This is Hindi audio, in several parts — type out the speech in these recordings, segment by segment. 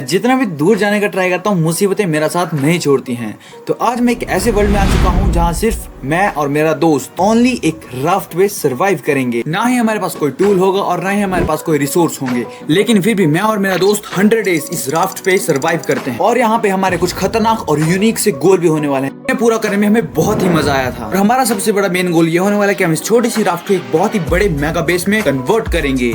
जितना भी दूर जाने का ट्राई करता हूँ मुसीबतें मेरा साथ नहीं छोड़ती हैं। तो आज मैं एक ऐसे वर्ल्ड में आ चुका हूँ जहाँ सिर्फ मैं और मेरा दोस्त ओनली एक राफ्ट पे सरवाइव करेंगे। ना ही हमारे पास कोई टूल होगा और ना ही हमारे पास कोई रिसोर्स होंगे, लेकिन फिर भी मैं और मेरा दोस्त 100 डेज इस राफ्ट पे सरवाइव करते हैं। और यहाँ पे हमारे कुछ खतरनाक और यूनिक से गोल भी होने वाले हैं। पूरा करने में हमें बहुत ही मजा आया था और हमारा सबसे बड़ा मेन गोल ये होने वाला है कि हम इस छोटी सी राफ्ट को एक बहुत ही बड़े मेगा बेस में कन्वर्ट करेंगे।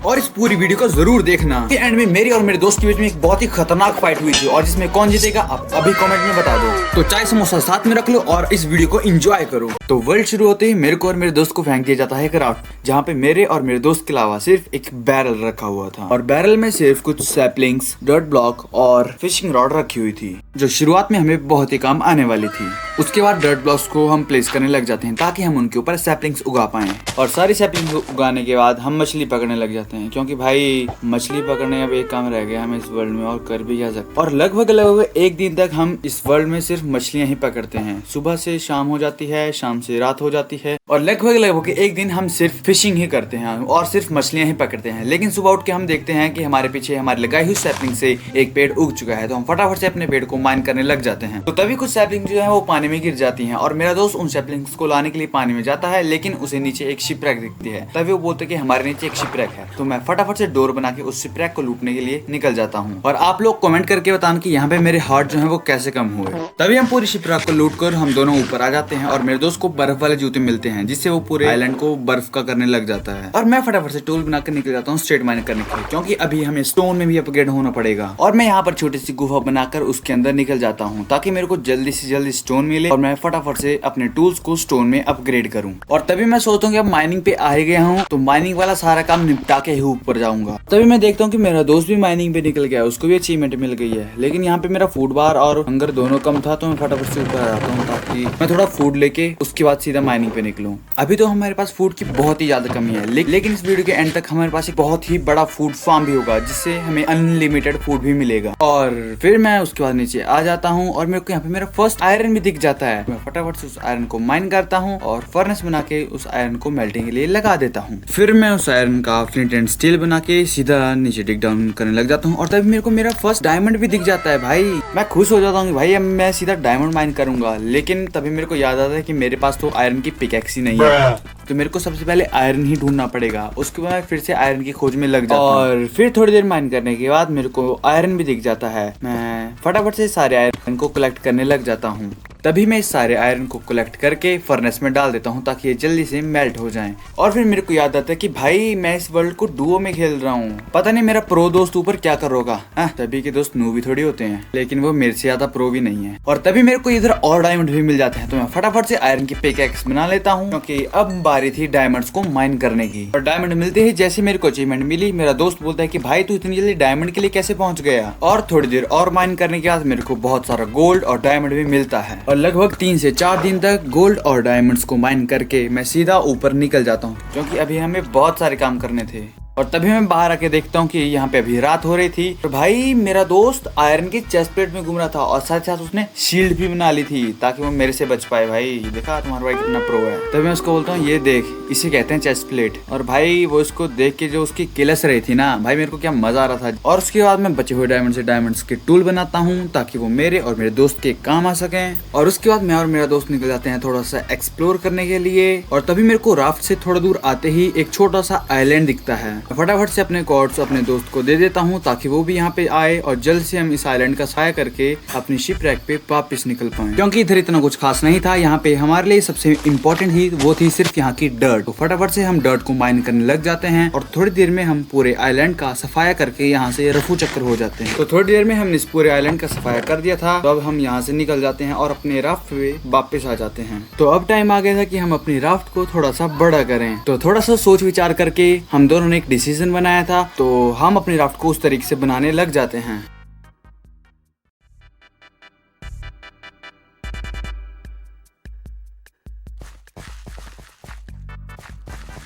और इस पूरी वीडियो को जरूर देखना। एंड में मेरी और मेरे दोस्त के बीच में एक बहुत ही खतरनाक फाइट हुई थी और जिसमें कौन जीतेगा आप अभी कमेंट में बता दो। तो चाय समोसा साथ में रख लो और इस वीडियो को एंजॉय करो। तो वर्ल्ड शुरू होते ही मेरे को और मेरे दोस्त को फेंक दिया जाता है एक राफ्ट, जहाँ पे मेरे और मेरे दोस्त के अलावा सिर्फ एक बैरल रखा हुआ था और बैरल में सिर्फ कुछ सैपलिंग्स, डर्ट ब्लॉक और फिशिंग रॉड रखी हुई थी, जो शुरुआत में हमें बहुत ही काम आने वाली थी। उसके बाद डर्ट ब्लॉक्स को हम प्लेस करने लग जाते हैं ताकि हम उनके ऊपर सैपलिंग्स उगा पाएं। और सारी सैपलिंग्स उगाने के बाद हम मछली पकड़ने लग जाते हैं, क्योंकि भाई मछली पकड़ने अब एक काम रह गया हमें इस वर्ल्ड में, और कर भी क्या सकते। और लगभग एक दिन तक हम इस वर्ल्ड में सिर्फ मछलियां ही पकड़ते हैं। सुबह से शाम हो जाती है, शाम से रात हो जाती है, और लगभग एक दिन हम सिर्फ फिशिंग ही करते हैं और सिर्फ मछलियां ही पकड़ते हैं। लेकिन सुबह उठ के हम देखते हैं कि हमारे पीछे हमारी लगाई हुई सैपलिंग से एक पेड़ उग चुका है, तो हम फटाफट से अपने पेड़ को माइन करने लग जाते हैं। तो तभी कुछ सैपलिंग जो है वो पानी में गिर जाती हैं और मेरा दोस्त उन सैपलिंग्स को लाने के लिए पानी में जाता है, लेकिन उसे नीचे एक शिपरैक दिखती है। तभी वो बोलते कि हमारे नीचे एक शिपरैक है। तो मैं फटाफट से डोर बना के उस शिपरैक को लूटने के लिए निकल जाता हूँ। और आप लोग कमेंट करके बताना कि यहाँ पे मेरे हार्ट जो है वो कैसे कम हुए। तभी हम पूरी शिपरैक को लूट कर हम दोनों ऊपर आ जाते हैं और मेरे दोस्त को बर्फ वाले जूते मिलते हैं, जिससे वो पूरे आइलैंड को बर्फ का करने लग जाता है। और मैं फटाफट से टूल बनाकर निकल जाता हूँ स्ट्रेट माइनिंग करने के लिए, क्योंकि अभी हमें स्टोन में भी अपग्रेड होना पड़ेगा। और मैं यहाँ पर छोटी सी गुफा बनाकर उसके अंदर निकल जाता हूँ ताकि मेरे को जल्दी से जल्दी स्टोन मिले और मैं फटाफट से अपने टूल्स को स्टोन में अपग्रेड करूँ। और तभी मैं सोचता हूँ कि अब माइनिंग पे आ ही गया हूँ, तो माइनिंग वाला सारा काम निपटा के ही ऊपर जाऊंगा। तभी मैं देखता हूँ कि मेरा दोस्त भी माइनिंग पे निकल गया, उसको भी अचीवमेंट मिल गई है। लेकिन यहाँ पे मेरा फूड बार और हंगर दोनों कम था, तो मैं फटाफट से ऊपर आ जाता हूँ ताकि मैं थोड़ा फूड लेके उसके बाद सीधा माइनिंग पे निकलूं। अभी तो हमारे पास फूड की बहुत ही ज्यादा कमी है, लेकिन इस वीडियो के एंड तक हमारे पास एक बहुत ही बड़ा फूड फार्म भी होगा, जिससे हमें अनलिमिटेड फूड भी मिलेगा। और फिर मैं उसके बाद नीचे आ जाता हूँ और मेरे को यहाँ पे मेरा फर्स्ट आयरन भी दिख जाता है। मैं फटाफट से उस आयरन को माइन करता हूँ और फर्नेस बना के उस आयरन को मेल्टिंग के लिए लगा देता हूँ। फिर मैं उस आयरन का फ्लिंट एंड स्टील बना के सीधा नीचे डिग डाउन करने लग जाता हूँ। और तभी मेरे को मेरा फर्स्ट डायमंड भी दिख जाता है। भाई मैं खुश हो जाता हूँ कि भाई अब मैं सीधा डायमंड माइन करूंगा। लेकिन तभी मेरे को याद आता है कि मेरे पास तो आयरन की पिकैक्स ही नहीं है, तो मेरे को सबसे पहले आयरन ही ढूंढना पड़ेगा। उसके बाद फिर से आयरन की खोज में लग जाता हूं। और फिर थोड़ी देर माइन करने के बाद मेरे को आयरन भी दिख जाता है। मैं फटाफट से सारे आयरन को कलेक्ट करने लग जाता हूँ। तभी मैं इस सारे आयरन को कलेक्ट करके फर्नेस में डाल देता हूँ ताकि ये जल्दी से मेल्ट हो जाएं। और फिर मेरे को याद आता है कि भाई मैं इस वर्ल्ड को डुओ में खेल रहा हूँ, पता नहीं मेरा प्रो दोस्त ऊपर क्या कर होगा। तभी के दोस्त नू भी थोड़ी होते हैं, लेकिन वो मेरे से ज्यादा प्रो भी नहीं है। और तभी मेरे को इधर और डायमंड भी मिल जाते हैं, तो मैं फटाफट से आयरन की पिकैक्स बना लेता हूँ, क्योंकि अब बारी थी डायमंड्स को माइन करने की। और डायमंड मिलते ही जैसे मेरे को अचीवमेंट मिली, मेरा दोस्त बोलता है कि भाई तू इतनी जल्दी डायमंड के लिए कैसे पहुंच गया। और थोड़ी देर और माइन करने के बाद मेरे को बहुत सारा गोल्ड और डायमंड भी मिलता है। और लगभग 3 से 4 दिन तक गोल्ड और डायमंड्स को माइन करके मैं सीधा ऊपर निकल जाता हूँ, क्योंकि अभी हमें बहुत सारे काम करने थे। और तभी मैं बाहर आके देखता हूँ कि यहाँ पे अभी रात हो रही थी। और भाई मेरा दोस्त आयरन की चेस्ट प्लेट में घूम रहा था और साथ साथ उसने शील्ड भी बना ली थी ताकि वो मेरे से बच पाए। भाई देखा तुम्हारा भाई कितना प्रो है। तभी मैं उसको बोलता हूँ ये देख, इसे कहते हैं चेस्ट प्लेट। और भाई वो इसको देख के जो उसकी किलस रही थी ना, भाई मेरे को क्या मजा आ रहा था। और उसके बाद मैं बचे हुए डायमंड से डायमंड्स के टूल बनाता हूँ ताकि वो मेरे और मेरे दोस्त के काम आ सके। और उसके बाद मैं और मेरा दोस्त निकल जाते हैं थोड़ा सा एक्सप्लोर करने के लिए। और तभी मेरे को राफ्ट से थोड़ा दूर आते ही एक छोटा सा आइलैंड दिखता है। फटाफट से अपने कॉर्ड्स अपने दोस्त को दे देता हूँ ताकि वो भी यहाँ पे आए और जल्द से हम इस आइलैंड का साया करके अपनी शिपरैक पे वापस निकल पाए, क्योंकि इधर इतना कुछ खास नहीं था। यहाँ पे हमारे लिए सबसे इम्पोर्टेंट ही वो थी सिर्फ यहाँ की डर्ट। तो फटाफट से हम डर्ट को माइन करने लग जाते हैं और थोड़ी देर में हम पूरे आइलैंड का सफाया करके यहाँ से रफू चक्कर हो जाते हैं। तो थोड़ी देर में हमने इस पूरे आइलैंड का सफाया कर दिया था, तो अब हम यहाँ से निकल जाते हैं और अपने राफ्ट पे वापस आ जाते हैं। तो अब टाइम आ गया था कि हम अपनी राफ्ट को थोड़ा सा बड़ा करें। तो थोड़ा सा सोच विचार करके हम दोनों ने एक डिसीजन बनाया था, तो हम अपनी राफ्ट को उस तरीके से बनाने लग जाते हैं।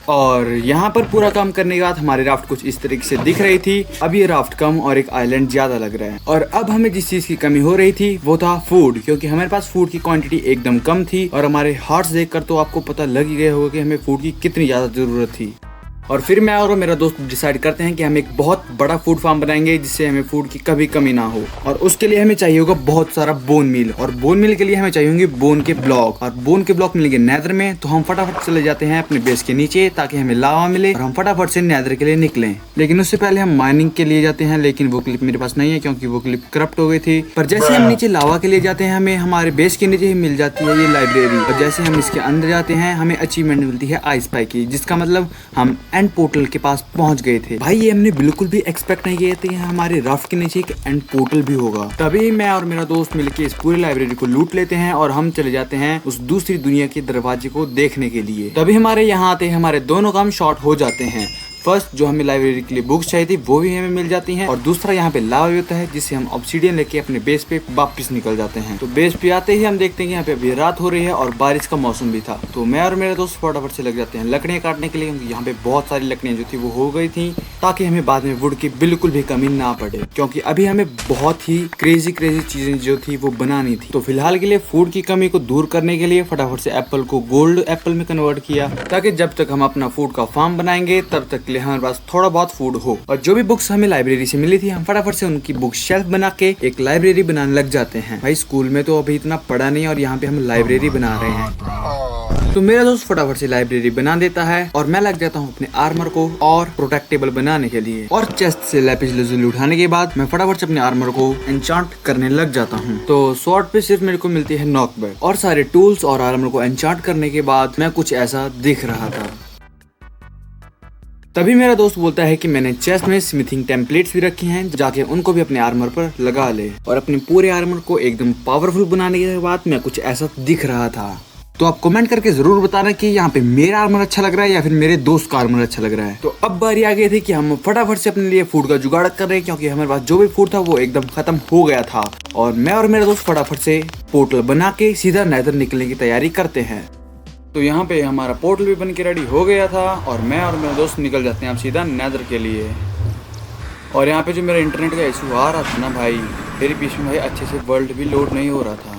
और यहाँ पर पूरा काम करने के बाद हमारी राफ्ट कुछ इस तरीके से दिख रही थी। अब ये राफ्ट कम और एक आइलैंड ज्यादा लग रहा है। और अब हमें जिस चीज की कमी हो रही थी वो था फूड, क्योंकि हमारे पास फूड की क्वांटिटी एकदम कम थी। और हमारे हार्ट्स देखकर तो आपको पता लग ही गया होगा कि हमें फूड की कितनी ज्यादा जरूरत थी। और फिर मैं और मेरा दोस्त डिसाइड करते हैं कि हम एक बहुत बड़ा फूड फार्म बनाएंगे जिससे हमें फूड की कभी कमी ना हो। और उसके लिए हमें चाहिए होगा बहुत सारा बोन मील, और बोन मील के लिए हमें चाहिए होंगे बोन के ब्लॉक, और बोन के ब्लॉक मिलेंगे नेदर में। तो हम फटाफट चले जाते हैं अपने बेस के नीचे ताकि हमें लावा मिले और हम फटाफट से नेदर के लिए निकलें। लेकिन उससे पहले हम माइनिंग के लिए जाते हैं, लेकिन वो क्लिप मेरे पास नहीं है क्योंकि वो क्लिप करप्ट हो गई थी। पर जैसे हम नीचे लावा के लिए जाते हैं हमें हमारे बेस के नीचे ही मिल जाती है ये लाइब्रेरी, और जैसे हम इसके अंदर जाते हैं हमें अचीवमेंट मिलती है आई स्पाई की, जिसका मतलब हम एंड पोर्टल के पास पहुंच गए थे। भाई ये हमने बिल्कुल भी एक्सपेक्ट नहीं किया था हमारे राफ्ट के नीचे एक एंड पोर्टल भी होगा। तभी मैं और मेरा दोस्त मिलकर इस पूरी लाइब्रेरी को लूट लेते हैं और हम चले जाते हैं उस दूसरी दुनिया के दरवाजे को देखने के लिए। तभी हमारे यहाँ आते हमारे दोनों काम शॉर्ट हो जाते हैं। फर्स्ट जो हमें लाइब्रेरी के लिए बुक्स चाहिए थी वो भी हमें मिल जाती हैं, और दूसरा यहाँ पे लावा भी होता है जिससे हम ऑब्सीडियन लेके अपने बेस पे वापस निकल जाते हैं। तो बेस पे आते ही हम देखते हैं कि यहाँ पे अभी रात हो रही है और बारिश का मौसम भी था। तो मैं और मेरे दोस्त फटाफट से लग जाते हैं लकड़ियाँ काटने के लिए, क्योंकि यहाँ पे बहुत सारी लकड़ियाँ जो थी वो हो गई थी, ताकि हमें बाद में वुड की बिल्कुल भी कमी ना पड़े, क्योंकि अभी हमें बहुत ही क्रेजी चीजें जो थी वो बनानी थी। तो फिलहाल के लिए फूड की कमी को दूर करने के लिए फटाफट से एप्पल को गोल्ड एप्पल में कन्वर्ट किया, ताकि जब तक हम अपना फूड का फार्म बनाएंगे तब तक के लिए हमारे पास थोड़ा बहुत फूड हो। और जो भी बुक्स हमें लाइब्रेरी से मिली थी हम फटाफट से उनकी बुक शेल्फ बना के एक लाइब्रेरी बनाने लग जाते हैं। भाई स्कूल में तो अभी इतना पढ़ा नहीं और यहाँ पे हम लाइब्रेरी बना रहे हैं। तो मेरा दोस्त फटाफट से लाइब्रेरी बना देता है और मैं लग जाता हूँ अपने आर्मर को और प्रोटेक्टेबल बनाने के लिए। और चेस्ट से लैपिस lazuli उठाने के बाद मैं फटाफट से अपने आर्मर को एन्चांट करने लग जाता हूँ। तो स्वॉर्ड पे सिर्फ मेरे को मिलती है नॉकबैक, और सारे टूल्स और आर्मर को एन्चांट करने के बाद मैं कुछ ऐसा दिख रहा था। तभी मेरा दोस्त बोलता है कि मैंने चेस्ट में स्मिथिंग टेम्पलेट्स भी रखी हैं, जाके उनको भी अपने आर्मर पर लगा ले। और अपने पूरे आर्मर को एकदम पावरफुल बनाने के बाद मैं कुछ ऐसा दिख रहा था। तो आप कमेंट करके जरूर बताना कि यहाँ पे मेरा आर्मर अच्छा लग रहा है या फिर मेरे दोस्त का आर्मर अच्छा लग रहा है। तो अब बारी आ गई थी कि हम फटाफट से अपने लिए फूड का जुगाड़ कर रहे हैं, क्योंकि हमारे पास जो भी फूड था वो एकदम खत्म हो गया था। और मैं और मेरा दोस्त फटाफट से पोर्टल बना के सीधा नेदर निकलने की तैयारी करते हैं। तो यहाँ पे हमारा पोर्टल भी बन के रेडी हो गया था और मैं और मेरा दोस्त निकल जाते हैं अब सीधा नेदर के लिए। और यहाँ पे जो मेरा इंटरनेट का इशू आ रहा था ना भाई, मेरे बीच में भाई अच्छे से वर्ल्ड भी लोड नहीं हो रहा था।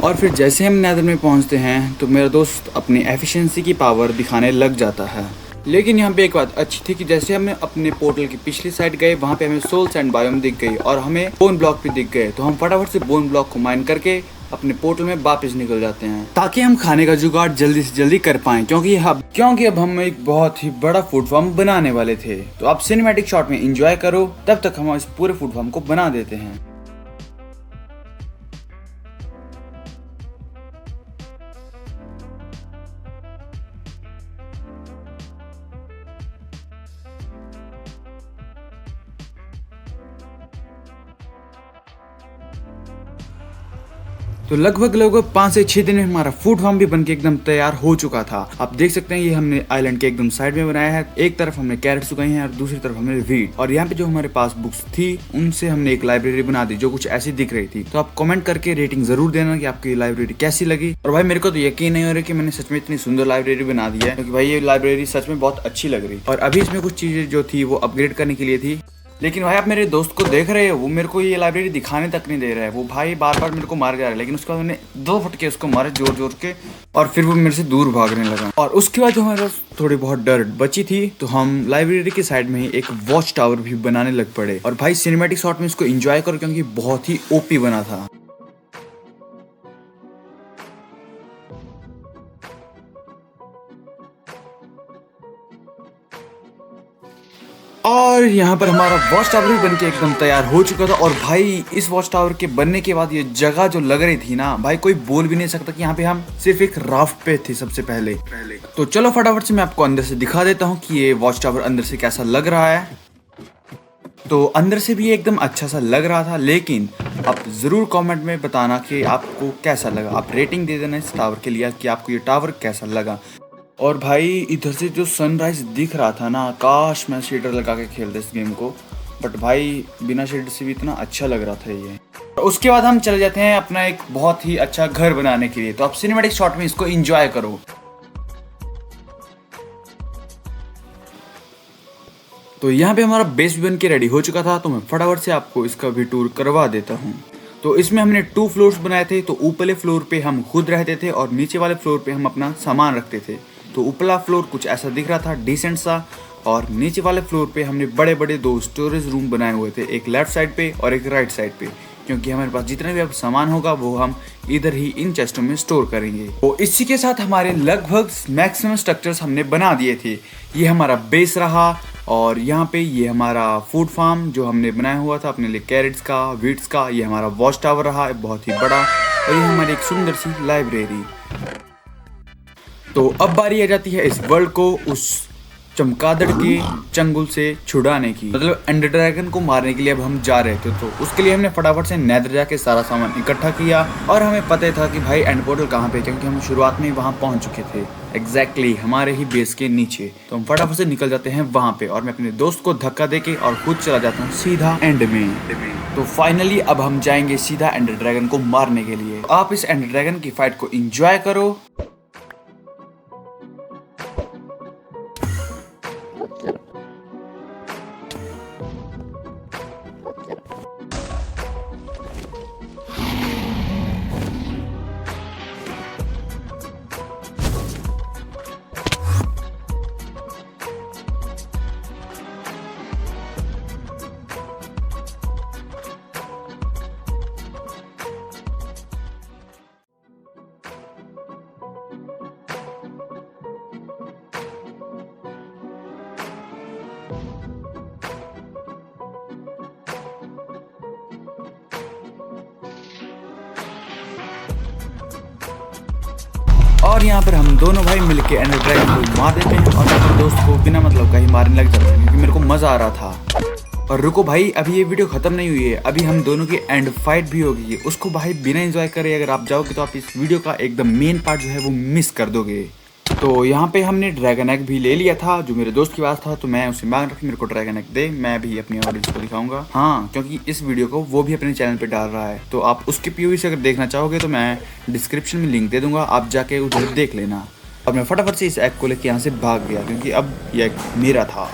और फिर जैसे हम नेदर में पहुँचते हैं तो मेरा दोस्त अपनी एफिशिएंसी की पावर दिखाने लग जाता है। लेकिन यहाँ पे एक बात अच्छी थी कि जैसे हमने अपने पोर्टल की पिछली साइड गए वहाँ पे हमें सोल सैंड बायोम दिख गई और हमें बोन ब्लॉक भी दिख गए। तो हम फटाफट से बोन ब्लॉक को माइन करके अपने पोर्टल में वापस निकल जाते हैं, ताकि हम खाने का जुगाड़ जल्दी से जल्दी कर पाएं, क्योंकि अब हम एक बहुत ही बड़ा फूड फार्म बनाने वाले थे। तो आप सिनेमैटिक शॉट में एंजॉय करो, तब तक हम इस पूरे फूड फार्म को बना देते हैं। तो लगभग 5 से 6 दिन में हमारा फूड फार्म भी बनके एकदम तैयार हो चुका था। आप देख सकते हैं ये हमने आइलैंड के एकदम साइड में बनाया है। एक तरफ हमने कैरेट्स उगाई हैं और दूसरी तरफ हमने वीट। और यहाँ पे जो हमारे पास बुक्स थी उनसे हमने एक लाइब्रेरी बना दी जो कुछ ऐसी दिख रही थी। तो आप कमेंट करके रेटिंग जरूर देना कि आपकी लाइब्रेरी कैसी लगी। और भाई मेरे को तो यकीन नहीं हो रहा कि मैंने सच में इतनी सुंदर लाइब्रेरी बना दी है, क्योंकि भाई ये लाइब्रेरी सच में बहुत अच्छी लग रही। और अभी इसमें कुछ चीजें जो थी वो अपग्रेड करने के लिए थी। लेकिन भाई आप मेरे दोस्त को देख रहे हो, वो मेरे को ये लाइब्रेरी दिखाने तक नहीं दे रहा है। वो भाई बार बार मेरे को मार जा रहा है, लेकिन उसके बाद मैंने 2 फटके उसको मारे जोर जोर के और फिर वो मेरे से दूर भागने लगा। और उसके बाद जो हमारे पास थोड़ी बहुत डर बची थी तो हम लाइब्रेरी के साइड में ही एक वॉच टावर भी बनाने लग पड़े। और भाई सिनेमैटिक शॉट में इसको एंजॉय करो, क्योंकि बहुत ही ओपी बना था। और यहाँ पर हमारा वॉच टावर भी बनके एकदम तैयार हो चुका था। और भाई इस वॉच टावर के बनने के बाद ये जगह जो लग रही थी ना भाई, कोई बोल भी नहीं सकता कि यहाँ पे हम सिर्फ एक राफ्ट पे थे सबसे पहले। तो चलो फटाफट से मैं आपको अंदर से दिखा देता हूँ कि ये वॉच टावर अंदर से कैसा लग रहा है। तो अंदर से भी एकदम अच्छा सा लग रहा था, लेकिन आप जरूर कमेंट में बताना कि आपको कैसा लगा। आप रेटिंग दे देना इस टावर के लिए कि आपको ये टावर कैसा लगा। और भाई इधर से जो सनराइज दिख रहा था ना, काश मैं शेडर लगा के खेलते इस गेम को, बट भाई बिना शेडर से भी इतना अच्छा लग रहा था ये। उसके बाद हम चले जाते हैं अपना एक बहुत ही अच्छा घर बनाने के लिए। तो आप सिनेमैटिक शॉट में इसको एंजॉय करो। तो यहाँ पे हमारा बेस भी बन के रेडी हो चुका था, तो मैं फटाफट से आपको इसका भी टूर करवा देता हूँ। तो इसमें हमने 2 फ्लोर्स बनाए थे। तो ऊपरले फ्लोर पे हम खुद रहते थे और नीचे वाले फ्लोर पे हम अपना सामान रखते थे। तो ऊपरला फ्लोर कुछ ऐसा दिख रहा था, डिसेंट सा, और नीचे वाले फ्लोर पे हमने बड़े बड़े 2 स्टोरेज रूम बनाए हुए थे, एक लेफ्ट साइड पे और एक राइट साइड पे, क्योंकि हमारे पास जितने भी अब सामान होगा वो हम इधर ही इन चेस्टों में स्टोर करेंगे। तो इसी के साथ हमारे लगभग मैक्सिमम स्ट्रक्चर्स हमने बना दिए थे। ये हमारा बेस रहा, और यहाँ पे ये हमारा फूड फार्म जो हमने बनाया हुआ था अपने लिए कैरेट्स का, वीट्स का। ये हमारा वॉच टावर रहा बहुत ही बड़ा, और ये हमारी एक सुंदर सी लाइब्रेरी। तो अब बारी आ जाती है इस वर्ल्ड को उस चमगादड़ के चंगुल से छुड़ाने की, मतलब एंडर ड्रैगन को मारने के लिए अब हम जा रहे थे। तो उसके लिए हमने फटाफट से नेदर जाके सारा सामान इकट्ठा किया, और हमें पता था कि भाई एंड पोर्टल कहाँ पे, क्योंकि हम शुरुआत में वहाँ पहुँच चुके थे एग्जैक्टली हमारे ही बेस के नीचे। तो हम फटाफट से निकल जाते हैं वहाँ पे, और मैं अपने दोस्त को धक्का देके और खुद चला जाता हूँ सीधा एंड में। तो फाइनली अब हम जाएंगे सीधा एंडर ड्रैगन को मारने के लिए। आप इस एंडर ड्रैगन की फाइट को एंजॉय करो। और यहाँ पर हम दोनों भाई मिलके एंडर ड्रैगन को मार देते हैं, और अपने दोस्त को बिना मतलब का ही मारने लग जाते हैं, क्योंकि मेरे को मजा आ रहा था। और रुको भाई, अभी ये वीडियो खत्म नहीं हुई है, अभी हम दोनों की एंड फाइट भी होगी। उसको भाई बिना एंजॉय करे अगर आप जाओगे तो आप इस वीडियो का एकदम मेन पार्ट जो है वो मिस कर दोगे। तो यहाँ पे हमने ड्रैगन एग भी ले लिया था, जो मेरे दोस्त के पास था, तो मैं उसे मांग रहा कि मेरे को ड्रैगन एग दे, मैं भी अपनी ऑडियंस को दिखाऊंगा। हाँ, क्योंकि इस वीडियो को वो भी अपने चैनल पे डाल रहा है, तो आप उसके पीओवी से अगर देखना चाहोगे तो मैं डिस्क्रिप्शन में लिंक दे दूंगा, आप जाके उधर देख लेना। अब मैं फटाफट से इस एग को लेके यहाँ से भाग गया, क्योंकि अब ये एग मेरा था।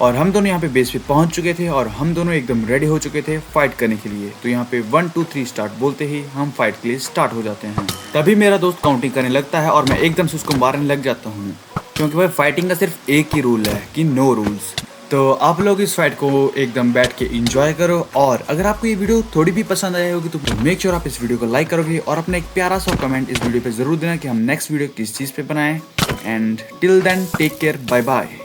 और हम दोनों यहाँ पे बेस पे पहुंच चुके थे, और हम दोनों एकदम रेडी हो चुके थे फाइट करने के लिए। तो यहाँ पे 1 2 3 स्टार्ट बोलते ही हम फाइट के लिए स्टार्ट हो जाते हैं। तभी मेरा दोस्त काउंटिंग करने लगता है, और मैं एकदम से उसको मारने लग जाता हूँ, क्योंकि भाई फाइटिंग का सिर्फ एक ही रूल है कि नो रूल्स। तो आप लोग इस फाइट को एकदम बैठ के एंजॉय करो, और अगर आपको ये वीडियो थोड़ी भी पसंद आई होगी तो मेक श्योर आप इस वीडियो को लाइक करोगे, और अपना एक प्यारा सा कमेंट इस वीडियो पे जरूर देना कि हम नेक्स्ट वीडियो किस चीज़ पे बनाएं। And till then take care, bye bye.